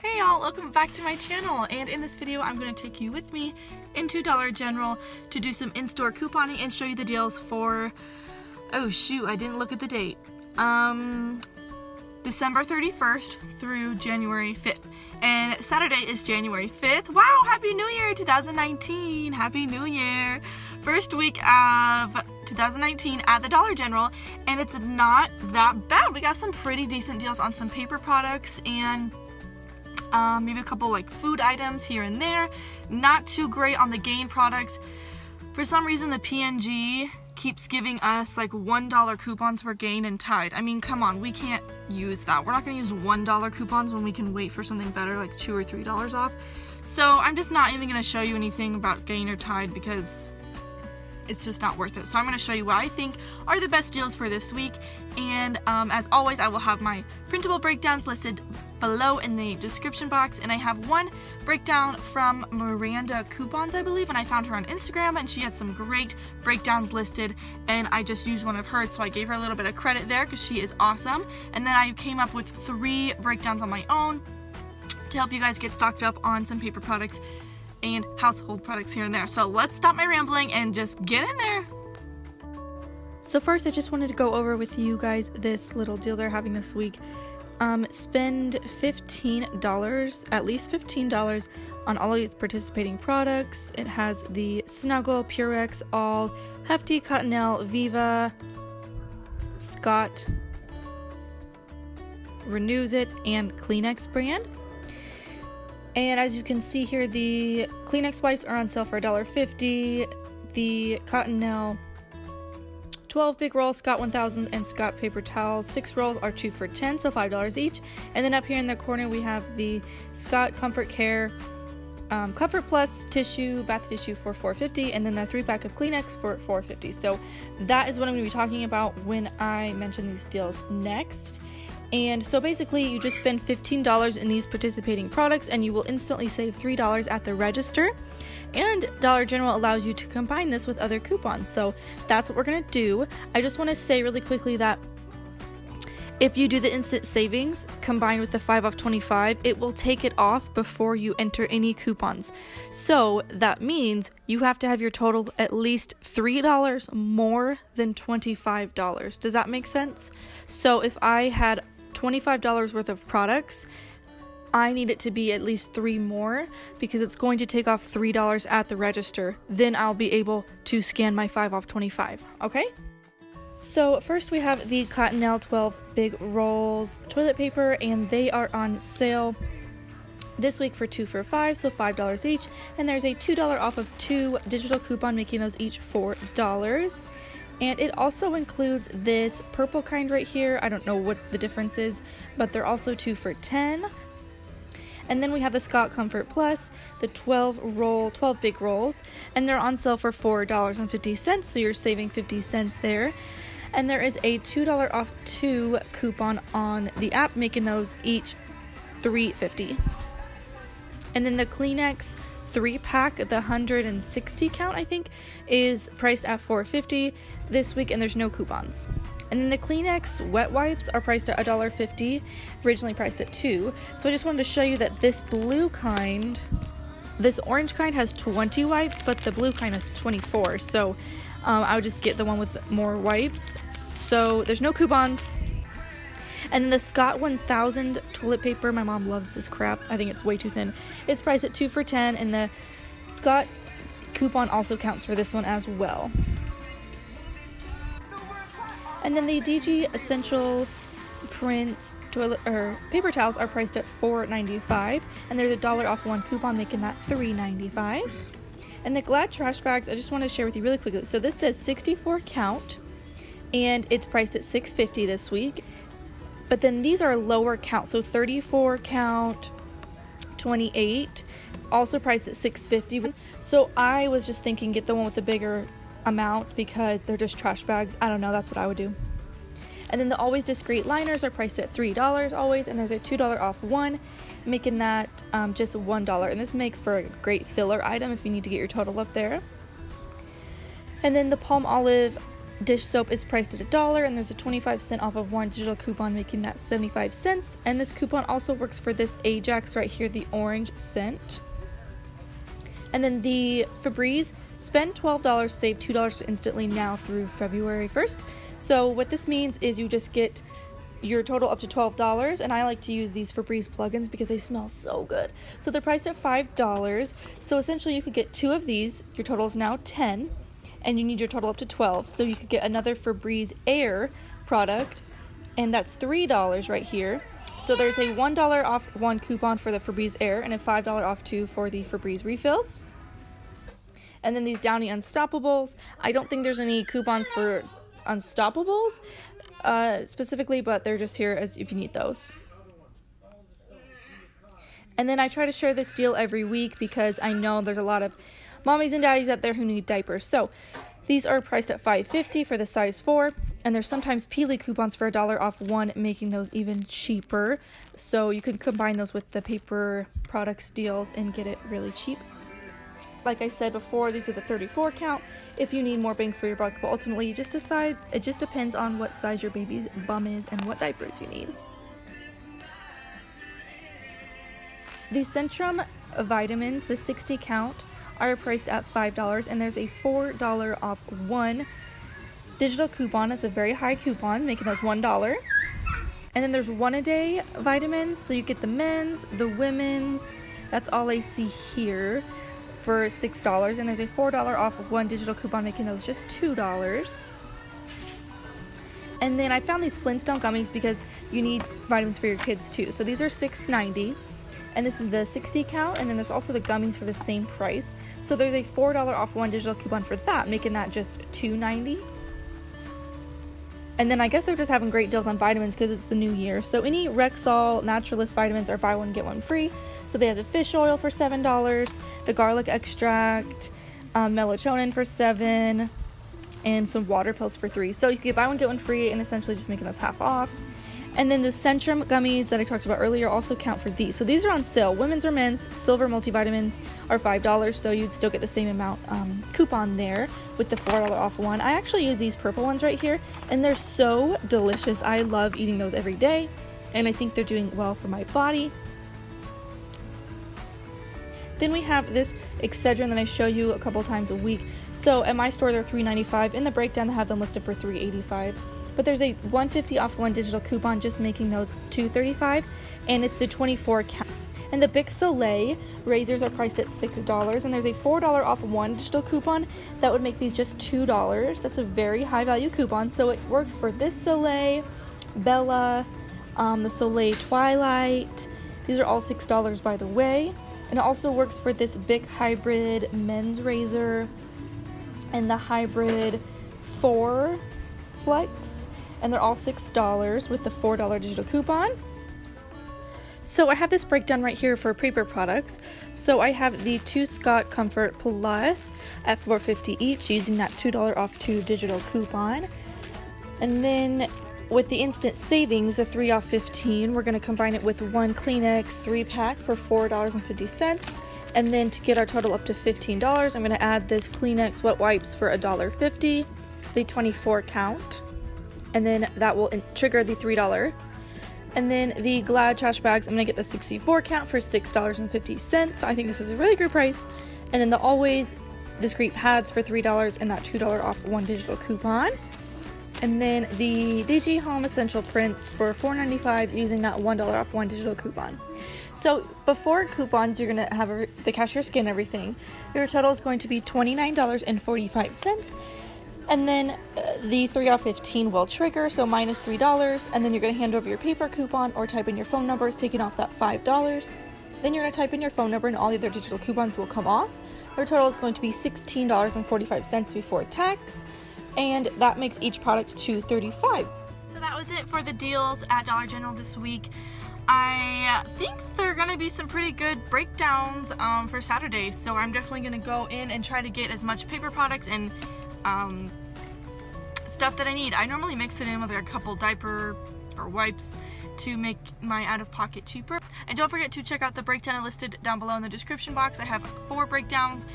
Hey y'all, welcome back to my channel, and in this video I'm going to take you with me into Dollar General to do some in-store couponing and show you the deals for, oh shoot, I didn't look at the date, December 31st through January 5th, and Saturday is January 5th. Wow, Happy New Year 2019, Happy New Year! First week of 2019 at the Dollar General, and it's not that bad. We got some pretty decent deals on some paper products and maybe a couple like food items here and there. Not too great on the Gain products. For some reason the P&G keeps giving us like $1 coupons for Gain and Tide. I mean, come on, we can't use that. We're not going to use $1 coupons when we can wait for something better like $2 or $3 off. So I'm just not even going to show you anything about Gain or Tide because it's just not worth it. So I'm going to show you what I think are the best deals for this week, and as always I will have my printable breakdowns listed below in the description box, and I have one breakdown from Miranda Coupons, I believe, and I found her on Instagram and she had some great breakdowns listed, and I just used one of hers, so I gave her a little bit of credit there because she is awesome. And then I came up with 3 breakdowns on my own to help you guys get stocked up on some paper products and household products here and there. So let's stop my rambling and just get in there. So first I just wanted to go over with you guys this little deal they're having this week. Spend $15, at least $15 on all of these participating products. It has the Snuggle, Purex, All, Hefty, Cottonelle, Viva, Scott, Renews It, and Kleenex brand. And as you can see here, the Kleenex wipes are on sale for $1.50. The Cottonelle 12 big rolls, Scott 1000, and Scott paper towels 6 rolls are 2 for $10, so $5 each. And then up here in the corner we have the Scott Comfort Care Comfort Plus tissue, bath tissue for $4.50, and then the 3-pack of Kleenex for $4.50. So that is what I'm going to be talking about when I mention these deals next. And so basically you just spend $15 in these participating products and you will instantly save $3 at the register. And Dollar General allows you to combine this with other coupons. So that's what we're going to do. I just want to say really quickly that if you do the instant savings combined with the 5 off 25, it will take it off before you enter any coupons. So that means you have to have your total at least $3 more than $25. Does that make sense? So if I had $25 worth of products, I need it to be at least 3 more because it's going to take off $3 at the register. Then I'll be able to scan my 5 off 25, okay? So first we have the Cottonelle 12 big rolls toilet paper, and they are on sale this week for 2 for $5, so $5 each, and there's a $2 off of 2 digital coupon, making those each $4. And it also includes this purple kind right here. I don't know what the difference is, but they're also 2 for $10. And then we have the Scott Comfort Plus, the 12 big rolls, and they're on sale for $4.50, so you're saving 50 cents there. And there is a $2 off 2 coupon on the app, making those each $3.50. And then the Kleenex 3-pack, the 160 count, I think, is priced at $4.50 this week, and there's no coupons. And then the Kleenex wet wipes are priced at $1.50, originally priced at $2. So I just wanted to show you that this blue kind, this orange kind has 20 wipes, but the blue kind has 24. So I would just get the one with more wipes. So there's no coupons. And then the Scott 1000 toilet paper, my mom loves this crap. I think it's way too thin. It's priced at 2 for $10, and the Scott coupon also counts for this one as well. And then the DG Essential Prints toilet or paper towels are priced at $4.95, and there's a $1 off 1 coupon, making that $3.95. And the Glad trash bags, I just want to share with you really quickly. So this says 64 count, and it's priced at $6.50 this week. But then these are lower count, so 34 count, 28, also priced at $6.50. So I was just thinking get the one with the bigger amount because they're just trash bags. I don't know, that's what I would do. And then the Always Discreet liners are priced at $3 always, and there's a $2 off 1, making that just $1. And this makes for a great filler item if you need to get your total up there. And then the Palmolive Dish soap is priced at $1, and there's a 25-cent off of one digital coupon, making that 75 cents. And this coupon also works for this Ajax right here, the orange scent. And then the Febreze, spend $12, save $2 instantly now through February 1st. So what this means is you just get your total up to $12, and I like to use these Febreze plugins because they smell so good. So they're priced at $5, so essentially you could get 2 of these. Your total is now 10, and you need your total up to 12. So you could get another Febreze Air product, and that's $3 right here. So there's a $1 off one coupon for the Febreze Air and a $5 off 2 for the Febreze refills. And then these Downy Unstoppables, I don't think there's any coupons for Unstoppables specifically, but they're just here as if you need those. And then I try to share this deal every week because I know there's a lot of mommies and daddies out there who need diapers. So these are priced at $5.50 for the size 4, and there's sometimes Peely coupons for $1 off one, making those even cheaper. So you can combine those with the paper products deals and get it really cheap. Like I said before, these are the 34 count if you need more bang for your buck, but ultimately it just depends on what size your baby's bum is and what diapers you need. The Centrum vitamins, the 60 count, are priced at $5, and there's a $4 off one digital coupon. It's a very high coupon, making those $1. And then there's 1-a-day vitamins, so you get the men's, the women's, that's all I see here, for $6, and there's a $4 off of one digital coupon, making those just $2. And then I found these Flintstone gummies because you need vitamins for your kids too. So these are $6.90, and this is the 60 count, and then there's also the gummies for the same price. So there's a $4 off one digital coupon for that, making that just $2.90. And then I guess they're just having great deals on vitamins because it's the new year. So any Rexall Naturalist vitamins are buy one get one free. So they have the fish oil for $7, the garlic extract, melatonin for $7, and some water pills for $3. So you can buy one get one free, and essentially just making those half off. And then the Centrum gummies that I talked about earlier also count for these. So these are on sale. Women's or men's silver multivitamins are $5, so you'd still get the same amount coupon there with the $4 off one. I actually use these purple ones right here, and they're so delicious. I love eating those every day, and I think they're doing well for my body. Then we have this Excedrin that I show you a couple times a week. So at my store they're $3.95. In the breakdown they have them listed for $3.85. But there's a $1.50 off one digital coupon, just making those $2.35, and it's the 24 count. And the Bic Soleil razors are priced at $6, and there's a $4 off one digital coupon that would make these just $2. That's a very high value coupon, so it works for this Soleil, Bella, the Soleil Twilight. These are all $6, by the way. And it also works for this Bic Hybrid men's razor and the Hybrid 4 Flex, and they're all $6 with the $4 digital coupon. So I have this breakdown right here for paper products. So I have the 2 Scott Comfort Plus at $4.50 each, using that $2 off 2 digital coupon. And then with the instant savings, the 3 off 15, we're going to combine it with one Kleenex 3-pack for $4.50. And then to get our total up to $15, I'm going to add this Kleenex wet wipes for $1.50, the 24 count, and then that will trigger the $3. And then the Glad trash bags, I'm going to get the 64 count for $6.50. So I think this is a really good price. And then the Always discreet pads for $3 and that $2 off one digital coupon. And then the DG Home Essential Prints for $4.95, using that $1 off one digital coupon. So before coupons, you're going to have the cashier scan everything. Your total is going to be $29.45. And then the 3 off 15 will trigger, so minus $3. And then you're going to hand over your paper coupon or type in your phone number, taking off that $5. Then you're going to type in your phone number and all the other digital coupons will come off. Your total is going to be $16.45 before tax. And that makes each product $2.35. So that was it for the deals at Dollar General this week. I think there are going to be some pretty good breakdowns for Saturday, so I'm definitely going to go in and try to get as much paper products and stuff that I need. I normally mix it in with like a couple diaper or wipes to make my out-of-pocket cheaper. And don't forget to check out the breakdown I listed down below in the description box. I have 4 breakdowns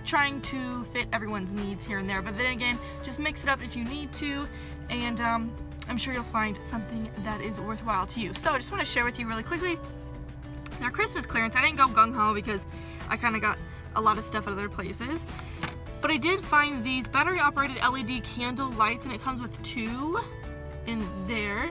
trying to fit everyone's needs here and there, but then again, just mix it up if you need to, and I'm sure you'll find something that is worthwhile to you. So I just want to share with you really quickly their Christmas clearance. I didn't go gung-ho because I kind of got a lot of stuff at other places, but I did find these battery operated LED candle lights, and it comes with 2 in there,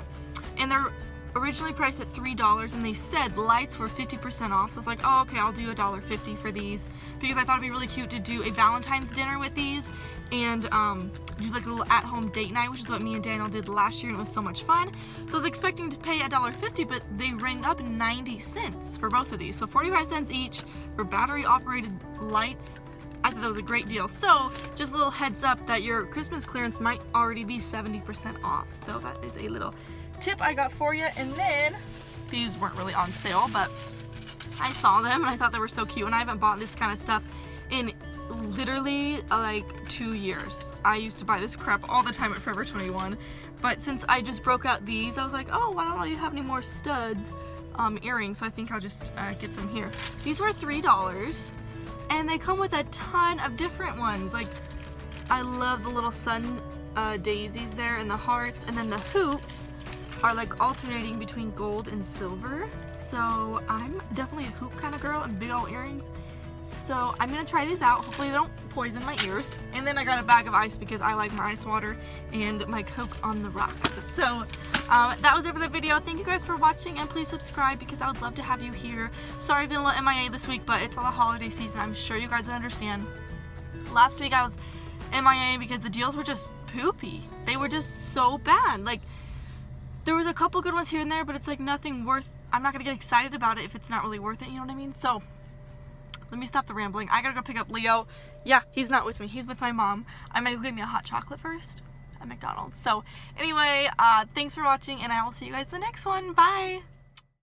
and they're originally priced at $3, and they said lights were 50% off. So I was like, oh, okay, I'll do $1.50 for these, because I thought it'd be really cute to do a Valentine's dinner with these and do like a little at-home date night, which is what me and Daniel did last year, and it was so much fun. So I was expecting to pay $1.50, but they rang up 90 cents for both of these, so 45 cents each for battery operated lights. I thought that was a great deal. So just a little heads up that your Christmas clearance might already be 70% off. So that is a little tip I got for you. And then these weren't really on sale, but I saw them and I thought they were so cute, and I haven't bought this kind of stuff in literally like 2 years. I used to buy this crap all the time at Forever 21, but since I just broke out these, I was like, oh, why don't you have any more studs earrings? So I think I'll just get some here. These were $3, and they come with a ton of different ones. Like, I love the little sun daisies there and the hearts, and then the hoops are like alternating between gold and silver. So I'm definitely a hoop kind of girl, and big old earrings. So I'm gonna try these out. Hopefully they don't poison my ears. And then I got a bag of ice because I like my ice water and my Coke on the rocks. So that was it for the video. Thank you guys for watching, and please subscribe because I would love to have you here. Sorry I've been a little MIA this week, but it's all the holiday season. I'm sure you guys would understand. Last week I was MIA because the deals were just poopy. They were just so bad. Like, there was a couple good ones here and there, but it's like nothing worth, I'm not gonna get excited about it if it's not really worth it, you know what I mean? So let me stop the rambling. I gotta go pick up Leo. Yeah, he's not with me, he's with my mom. I might go get me a hot chocolate first at McDonald's. So anyway, thanks for watching, and I will see you guys in the next one. Bye.